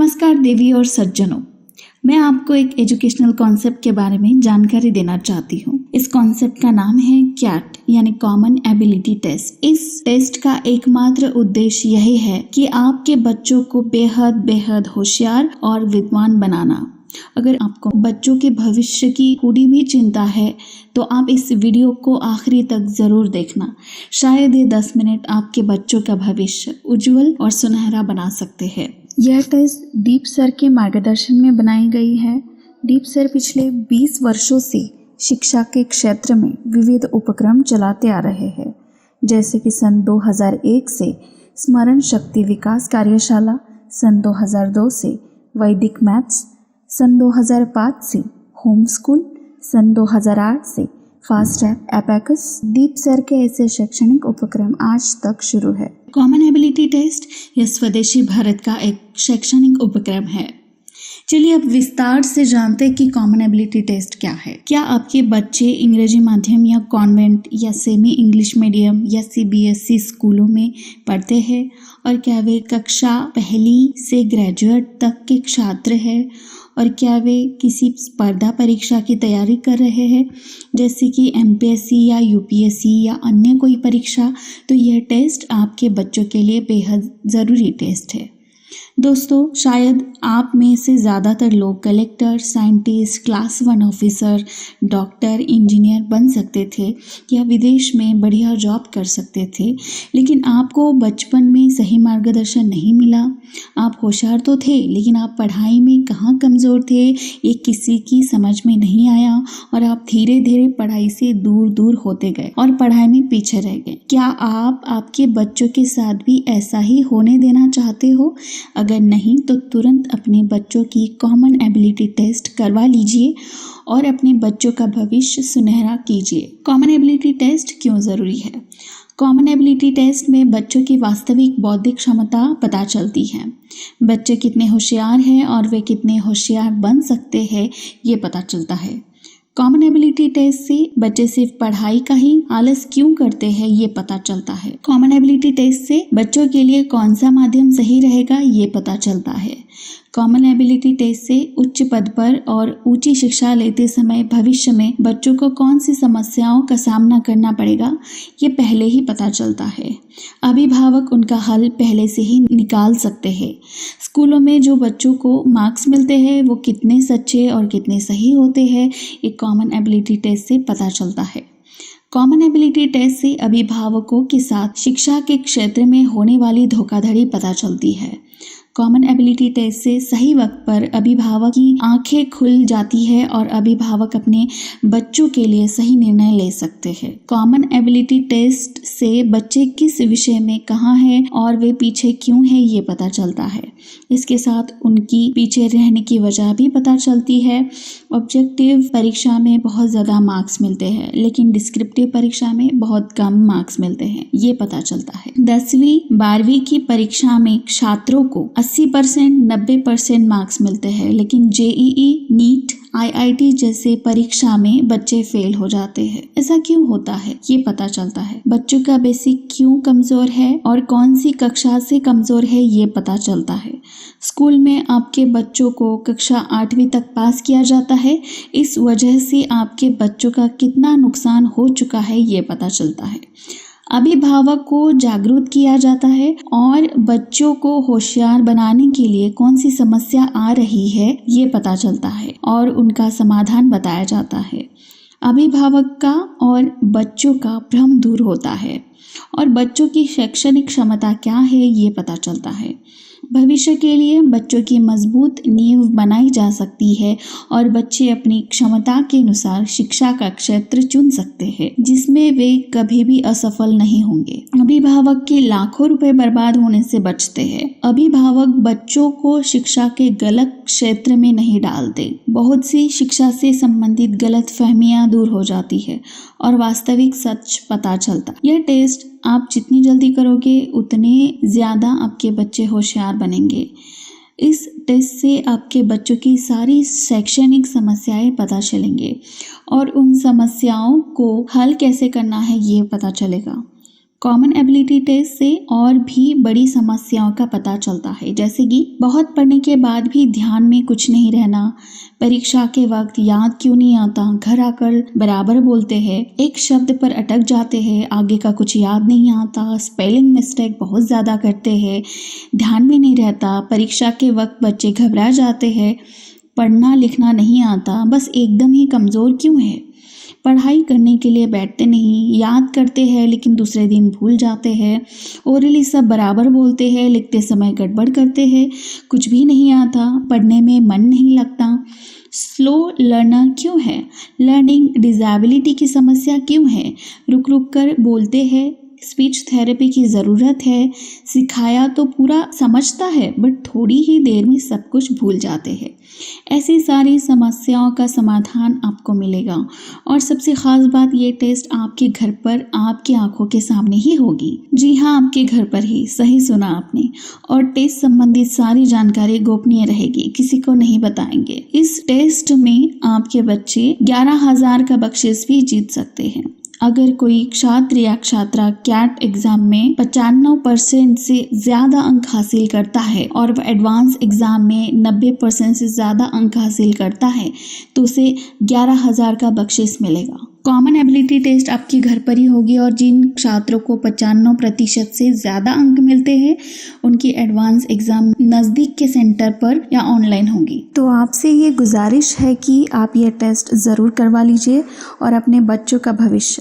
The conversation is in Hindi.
नमस्कार देवी और सज्जनों, मैं आपको एक एजुकेशनल कॉन्सेप्ट के बारे में जानकारी देना चाहती हूँ। इस कॉन्सेप्ट का नाम है कैट यानी कॉमन एबिलिटी टेस्ट। इस टेस्ट का एकमात्र उद्देश्य यही है कि आपके बच्चों को बेहद होशियार और विद्वान बनाना। अगर आपको बच्चों के भविष्य की थोड़ी भी चिंता है तो आप इस वीडियो को आखिरी तक जरूर देखना। शायद ये 10 मिनट आपके बच्चों का भविष्य उज्जवल और सुनहरा बना सकते हैं। यह टेस्ट डीप सर के मार्गदर्शन में बनाई गई है। डीप सर पिछले 20 वर्षों से शिक्षा के क्षेत्र में विविध उपक्रम चलाते आ रहे हैं, जैसे कि सन 2001 से स्मरण शक्ति विकास कार्यशाला, सन 2002 से वैदिक मैथ्स, सन 2005 से होम स्कूल, सन 2008 से fast track abacus. Deep sir के ऐसे शैक्षणिक उपक्रम आज तक शुरू है। कॉमन एबिलिटी टेस्ट यह स्वदेशी भारत का एक शैक्षणिक उपक्रम है। चलिए अब विस्तार से जानते हैं कि कॉमन एबिलिटी टेस्ट क्या है। क्या आपके बच्चे अंग्रेजी माध्यम या कॉन्वेंट या सेमी इंग्लिश मीडियम या CBSE स्कूलों में पढ़ते हैं और क्या वे कक्षा पहली से ग्रेजुएट तक के छात्र हैं और क्या वे किसी स्पर्धा परीक्षा की तैयारी कर रहे हैं, जैसे कि MPSC या UPSC या अन्य कोई परीक्षा, तो यह टेस्ट आपके बच्चों के लिए बेहद ज़रूरी टेस्ट है। दोस्तों, शायद आप में से ज़्यादातर लोग collector, scientist, class 1 officer, doctor, engineer बन सकते थे या विदेश में बढ़िया जॉब कर सकते थे, लेकिन आपको बचपन में सही मार्गदर्शन नहीं मिला। आप होशियार तो थे, लेकिन आप पढ़ाई में कहाँ कमज़ोर थे ये किसी की समझ में नहीं आया और आप धीरे धीरे पढ़ाई से दूर होते गए और पढ़ाई में पीछे रह गए। क्या आप आपके बच्चों के साथ भी ऐसा ही होने देना चाहते हो? अगर नहीं तो तुरंत अपने बच्चों की कॉमन एबिलिटी टेस्ट करवा लीजिए और अपने बच्चों का भविष्य सुनहरा कीजिए। कॉमन एबिलिटी टेस्ट क्यों ज़रूरी है? कॉमन एबिलिटी टेस्ट में बच्चों की वास्तविक बौद्धिक क्षमता पता चलती है। बच्चे कितने होशियार हैं और वे कितने होशियार बन सकते हैं ये पता चलता है। कॉमन एबिलिटी टेस्ट से बच्चे सिर्फ पढ़ाई का ही आलस क्यों करते हैं ये पता चलता है। कॉमन एबिलिटी टेस्ट से बच्चों के लिए कौन सा माध्यम सही रहेगा ये पता चलता है। कॉमन एबिलिटी टेस्ट से उच्च पद पर और ऊंची शिक्षा लेते समय भविष्य में बच्चों को कौन सी समस्याओं का सामना करना पड़ेगा ये पहले ही पता चलता है। अभिभावक उनका हल पहले से ही निकाल सकते हैं। स्कूलों में जो बच्चों को मार्क्स मिलते हैं वो कितने सच्चे और कितने सही होते हैं ये कॉमन एबिलिटी टेस्ट से पता चलता है। कॉमन एबिलिटी टेस्ट से अभिभावकों के साथ शिक्षा के क्षेत्र में होने वाली धोखाधड़ी पता चलती है। कॉमन एबिलिटी टेस्ट से सही वक्त पर अभिभावक की आंखें खुल जाती है और अभिभावक अपने बच्चों के लिए सही निर्णय ले सकते हैं। कॉमन एबिलिटी टेस्ट से बच्चे किस विषय में कहाँ हैं और वे पीछे क्यों हैं ये पता चलता है। इसके साथ उनकी पीछे रहने की वजह भी पता चलती है। ऑब्जेक्टिव परीक्षा में बहुत ज़्यादा मार्क्स मिलते हैं, लेकिन डिस्क्रिप्टिव परीक्षा में बहुत कम मार्क्स मिलते हैं ये पता चलता है। 10वीं 12वीं की परीक्षा में छात्रों को 80%, 90% मार्क्स मिलते हैं, लेकिन JEE, नीट, IIT जैसे परीक्षा में बच्चे फेल हो जाते हैं। ऐसा क्यों होता है ये पता चलता है। बच्चों का बेसिक क्यों कमजोर है और कौन सी कक्षा से कमजोर है ये पता चलता है। स्कूल में आपके बच्चों को कक्षा 8वीं तक पास किया जाता है, इस वजह से आपके बच्चों का कितना नुकसान हो चुका है ये पता चलता है। अभिभावक को जागरूक किया जाता है और बच्चों को होशियार बनाने के लिए कौन सी समस्या आ रही है ये पता चलता है और उनका समाधान बताया जाता है। अभिभावक का और बच्चों का भ्रम दूर होता है और बच्चों की शैक्षणिक क्षमता क्या है ये पता चलता है। भविष्य के लिए बच्चों की मजबूत नींव बनाई जा सकती है और बच्चे अपनी क्षमता के अनुसार शिक्षा का क्षेत्र चुन सकते हैं जिसमें वे कभी भी असफल नहीं होंगे। अभिभावक के लाखों रुपए बर्बाद होने से बचते हैं। अभिभावक बच्चों को शिक्षा के गलत क्षेत्र में नहीं डालते। बहुत सी शिक्षा से संबंधित गलत फहमियां दूर हो जाती है और वास्तविक सच पता चलता। यह टेस्ट आप जितनी जल्दी करोगे उतने ज़्यादा आपके बच्चे होशियार बनेंगे। इस टेस्ट से आपके बच्चों की सारी शैक्षणिक समस्याएं पता चलेंगे और उन समस्याओं को हल कैसे करना है ये पता चलेगा। कॉमन एबिलिटी टेस्ट से और भी बड़ी समस्याओं का पता चलता है, जैसे कि बहुत पढ़ने के बाद भी ध्यान में कुछ नहीं रहना, परीक्षा के वक्त याद क्यों नहीं आता, घर आकर बराबर बोलते हैं, एक शब्द पर अटक जाते हैं, आगे का कुछ याद नहीं आता, स्पेलिंग मिस्टेक बहुत ज़्यादा करते हैं, ध्यान में नहीं रहता, परीक्षा के वक्त बच्चे घबरा जाते हैं, पढ़ना लिखना नहीं आता, बस एकदम ही कमज़ोर क्यों है, पढ़ाई करने के लिए बैठते नहीं, याद करते हैं लेकिन दूसरे दिन भूल जाते हैं, ओरली सब बराबर बोलते हैं, लिखते समय गड़बड़ करते हैं, कुछ भी नहीं आता, पढ़ने में मन नहीं लगता, स्लो लर्नर क्यों है, लर्निंग डिसेबिलिटी की समस्या क्यों है, रुक रुक कर बोलते हैं, स्पीच थेरेपी की ज़रूरत है, सिखाया तो पूरा समझता है बट थोड़ी ही देर में सब कुछ भूल जाते हैं। ऐसी सारी समस्याओं का समाधान आपको मिलेगा और सबसे ख़ास बात, ये टेस्ट आपके घर पर आपकी आंखों के सामने ही होगी। जी हाँ, आपके घर पर ही, सही सुना आपने। और टेस्ट संबंधित सारी जानकारी गोपनीय रहेगी, किसी को नहीं बताएंगे। इस टेस्ट में आपके बच्चे 11,000 का बख्शीश भी जीत सकते हैं। अगर कोई छात्र या छात्रा कैट एग्जाम में 95% से ज़्यादा अंक हासिल करता है और वह एडवांस एग्जाम में 90% से ज़्यादा अंक हासिल करता है तो उसे 11,000 का बख्शीश मिलेगा। कॉमन एबिलिटी टेस्ट आपके घर पर ही होगी और जिन छात्रों को 95% से ज़्यादा अंक मिलते हैं उनकी एडवांस एग्ज़ाम नज़दीक के सेंटर पर या ऑनलाइन होगी। तो आपसे ये गुजारिश है कि आप ये टेस्ट ज़रूर करवा लीजिए और अपने बच्चों का भविष्य